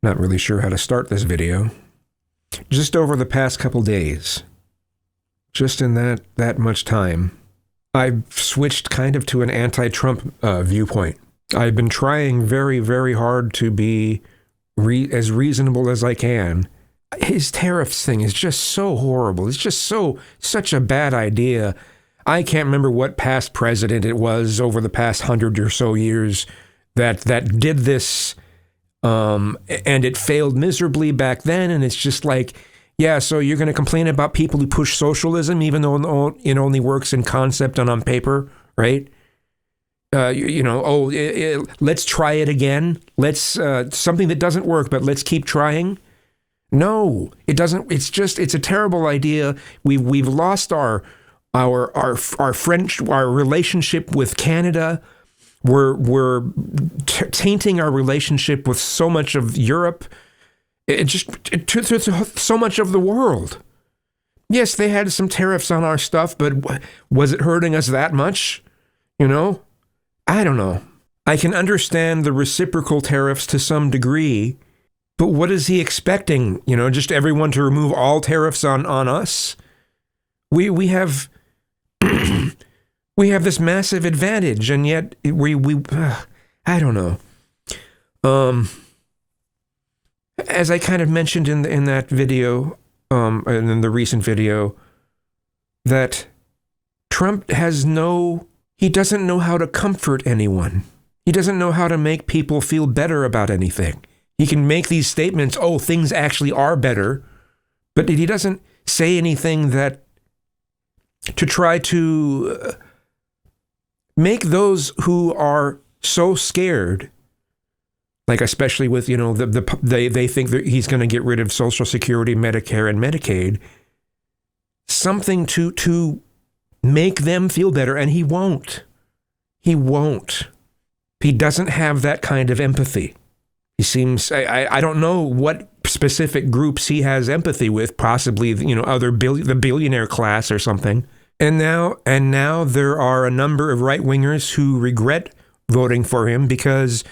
Not really sure how to start this video. Just over the past couple days, just in that much time, I've switched kind of to an anti-Trump viewpoint. I've been trying very, very hard to be as reasonable as I can. His tariffs thing is just so horrible. It's just such a bad idea. I can't remember what past president it was over the past 100 or so years that did this, and it failed miserably back then. And it's just like, yeah, so you're going to complain about people who push socialism, even though it only works in concept and on paper, right? Let's try it again. Let's something that doesn't work, but let's keep trying. No, it doesn't. It's a terrible idea. We've lost our relationship with Canada. We're tainting our relationship with so much of Europe. So much of the world. Yes, they had some tariffs on our stuff, but was it hurting us that much? I don't know. I can understand the reciprocal tariffs to some degree, but what is he expecting? Just everyone to remove all tariffs on us? We have we have this massive advantage, and yet I don't know. As I kind of mentioned in that video, and in the recent video, that Trump he doesn't know how to comfort anyone. He doesn't know how to make people feel better about anything. He can make these statements, oh, things actually are better, but he doesn't say anything to try to make those who are so scared, like especially with, they think that he's going to get rid of Social Security, Medicare, and Medicaid, something to make them feel better, and he won't. He won't. He doesn't have that kind of empathy. He seems, I don't know what specific groups he has empathy with, possibly, the billionaire class or something. And now there are a number of right-wingers who regret voting for him because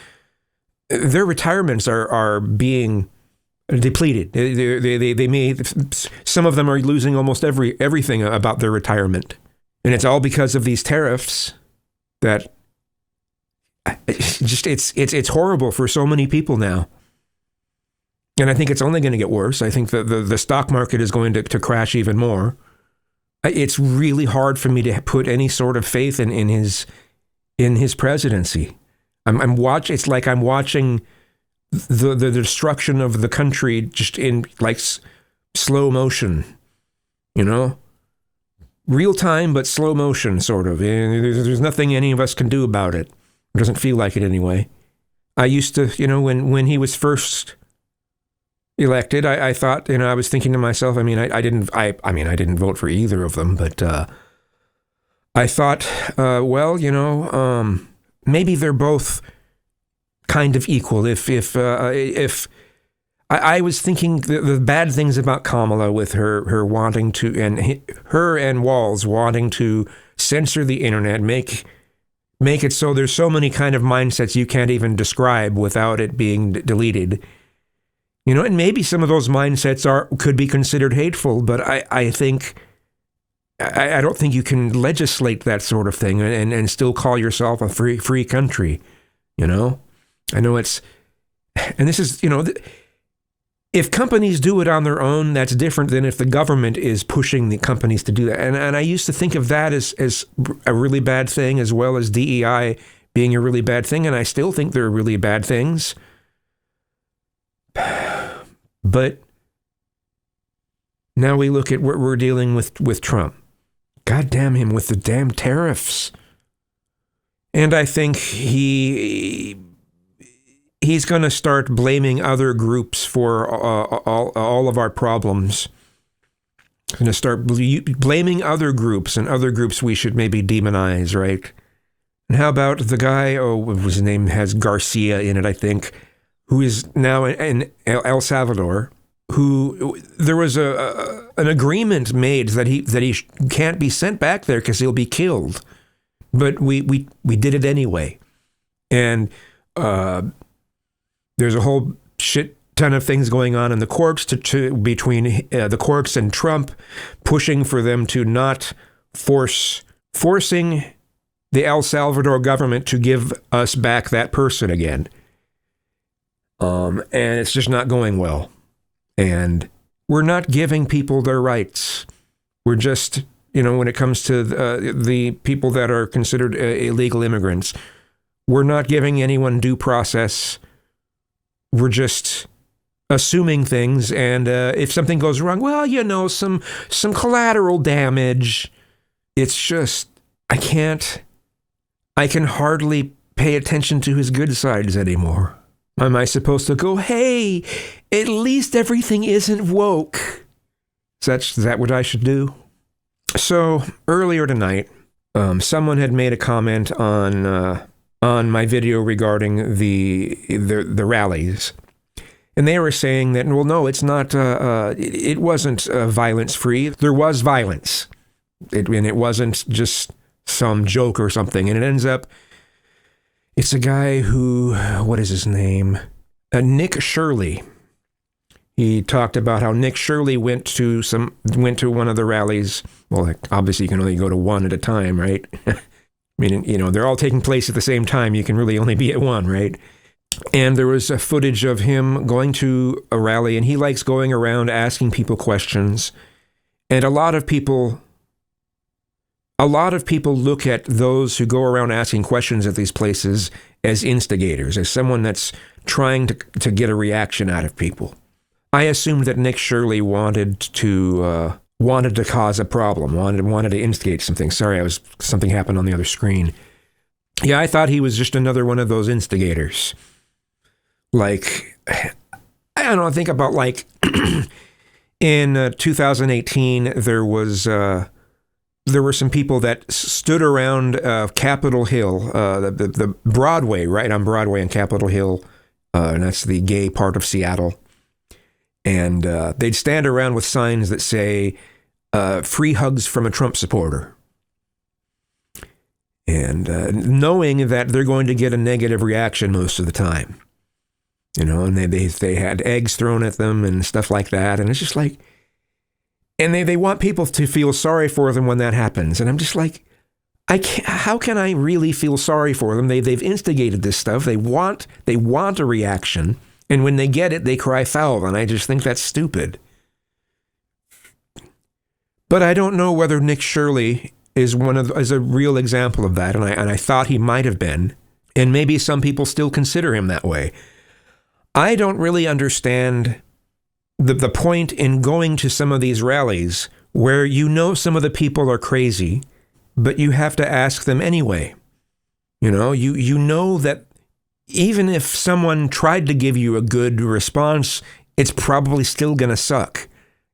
their retirements are being depleted. Some of them are losing almost everything about their retirement. And it's all because of these tariffs that it's horrible for so many people now. And I think it's only going to get worse. I think the stock market is going to crash even more. It's really hard for me to put any sort of faith in his presidency. It's like I'm watching the destruction of the country just in like slow motion, real time, but slow motion sort of. There's nothing any of us can do about it. It doesn't feel like it anyway. I used to, when he was first elected, I thought, I was thinking to myself, I didn't vote for either of them, but I thought, maybe they're both kind of equal. If I was thinking the bad things about Kamala with her wanting to, and her and Walz wanting to censor the internet, make it so there's so many kind of mindsets you can't even describe without it being deleted. And maybe some of those mindsets could be considered hateful, but I think I don't think you can legislate that sort of thing and still call yourself a free country. I know it's, and this is, if companies do it on their own, that's different than if the government is pushing the companies to do that. And I used to think of that as a really bad thing, as well as DEI being a really bad thing. And I still think they're really bad things. But now we look at what we're dealing with Trump. God damn him with the damn tariffs. And I think he's going to start blaming other groups for all of our problems. He's going to start blaming other groups, and other groups we should maybe demonize, right? And how about the guy, his name has Garcia in it, I think, who is now in El Salvador, who there was an agreement made that he can't be sent back there because he'll be killed. But we did it anyway. And there's a whole shit ton of things going on in the courts between the courts and Trump, pushing for them to not forcing the El Salvador government to give us back that person again. And it's just not going well. And we're not giving people their rights. We're just, when it comes to the people that are considered illegal immigrants, we're not giving anyone due process. We're just assuming things. And if something goes wrong, well, some collateral damage. It's just, I can hardly pay attention to his good sides anymore. Am I supposed to go, hey, at least everything isn't woke? Is that what I should do? So earlier tonight, someone had made a comment on my video regarding the rallies. And they were saying that, well, no, it's not, it wasn't violence-free. There was violence. And it wasn't just some joke or something. And it ends up, it's a guy who, what is his name? Nick Shirley. He talked about how Nick Shirley went to one of the rallies. Well, obviously you can only go to one at a time, right? I mean, they're all taking place at the same time. You can really only be at one, right? And there was a footage of him going to a rally, and he likes going around asking people questions. And a lot of people look at those who go around asking questions at these places as instigators, as someone that's trying to get a reaction out of people. I assumed that Nick Shirley wanted to cause a problem, wanted to instigate something. Sorry, something happened on the other screen. Yeah, I thought he was just another one of those instigators. Like, I don't know, I think about like in 2018, there were some people that stood around Capitol Hill, the Broadway, right on Broadway and Capitol Hill, and that's the gay part of Seattle. And they'd stand around with signs that say, free hugs from a Trump supporter. And knowing that they're going to get a negative reaction most of the time. And they had eggs thrown at them and stuff like that. And it's just like, and they want people to feel sorry for them when that happens. And I'm just like, how can I really feel sorry for them? They've instigated this stuff. They want a reaction. And when they get it, they cry foul. And I just think that's stupid. But I don't know whether Nick Shirley is a real example of that. And I thought he might have been. And maybe some people still consider him that way. I don't really understand the point in going to some of these rallies where some of the people are crazy, but you have to ask them anyway. You know that even if someone tried to give you a good response, it's probably still going to suck.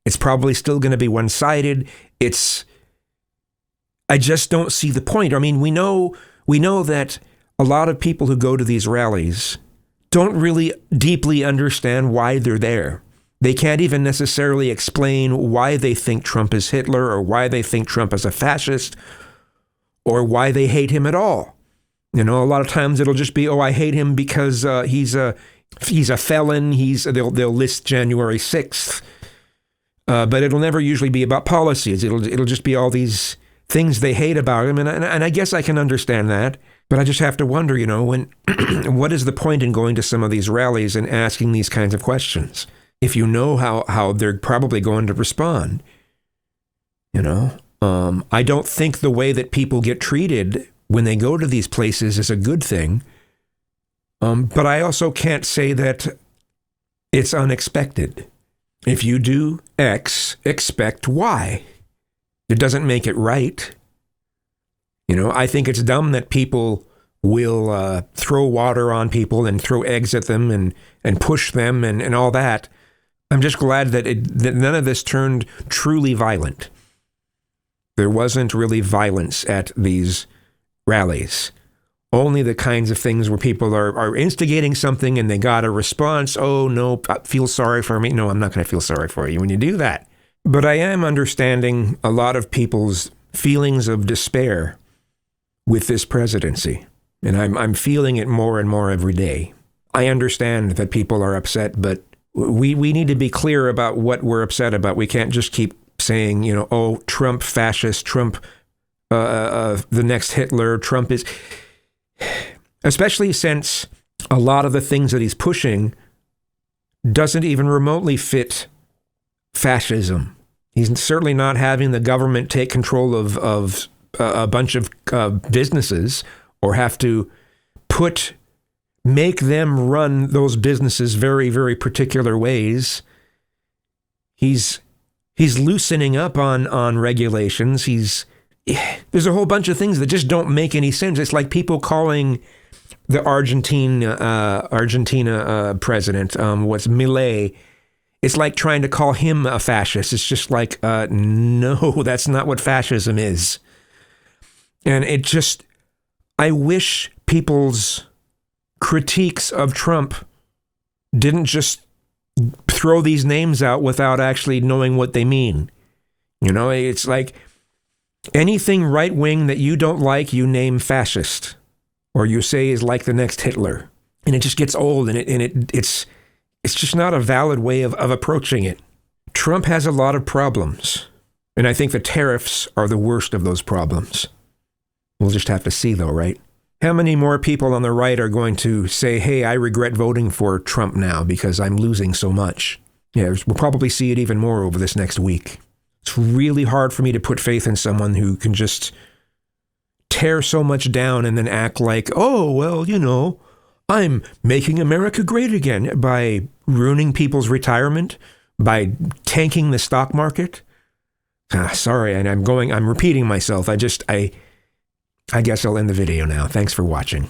It's probably still going to be one-sided. I just don't see the point. I mean, we know that a lot of people who go to these rallies don't really deeply understand why they're there. They can't even necessarily explain why they think Trump is Hitler or why they think Trump is a fascist or why they hate him at all. A lot of times it'll just be, I hate him because he's a felon. They'll list January 6th, but it'll never usually be about policies. It'll just be all these things they hate about him, and I guess I can understand that. But I just have to wonder, when what is the point in going to some of these rallies and asking these kinds of questions if you know how they're probably going to respond? I don't think the way that people get treated when they go to these places is a good thing. But I also can't say that it's unexpected. If you do X, expect Y. It doesn't make it right. I think it's dumb that people will throw water on people and throw eggs at them and push them and all that. I'm just glad that none of this turned truly violent. There wasn't really violence at these rallies. Only the kinds of things where people are instigating something and they got a response. Oh, no, feel sorry for me. No, I'm not going to feel sorry for you when you do that. But I am understanding a lot of people's feelings of despair with this presidency. And I'm feeling it more and more every day. I understand that people are upset, but we need to be clear about what we're upset about. We can't just keep saying, you know, oh, Trump fascist, Trump the next Hitler, Trump is... Especially since a lot of the things that he's pushing doesn't even remotely fit fascism. He's certainly not having the government take control of a bunch of businesses or have to make them run those businesses very, very particular ways. He's loosening up on regulations. There's a whole bunch of things that just don't make any sense. It's like people calling the Argentina president, what's Milei. It's like trying to call him a fascist. It's just like, no, that's not what fascism is. And I wish people's critiques of Trump didn't just throw these names out without actually knowing what they mean. You know, it's like anything right-wing that you don't like, you name fascist, or you say is like the next Hitler. And it just gets old, and it's just not a valid way of approaching it. Trump has a lot of problems, and I think the tariffs are the worst of those problems. We'll just have to see, though, right? How many more people on the right are going to say, hey, I regret voting for Trump now because I'm losing so much? Yeah, we'll probably see it even more over this next week. It's really hard for me to put faith in someone who can just tear so much down and then act like, oh, well, you know, I'm making America great again by ruining people's retirement, by tanking the stock market. Sorry, and I'm repeating myself. I guess I'll end the video now. Thanks for watching.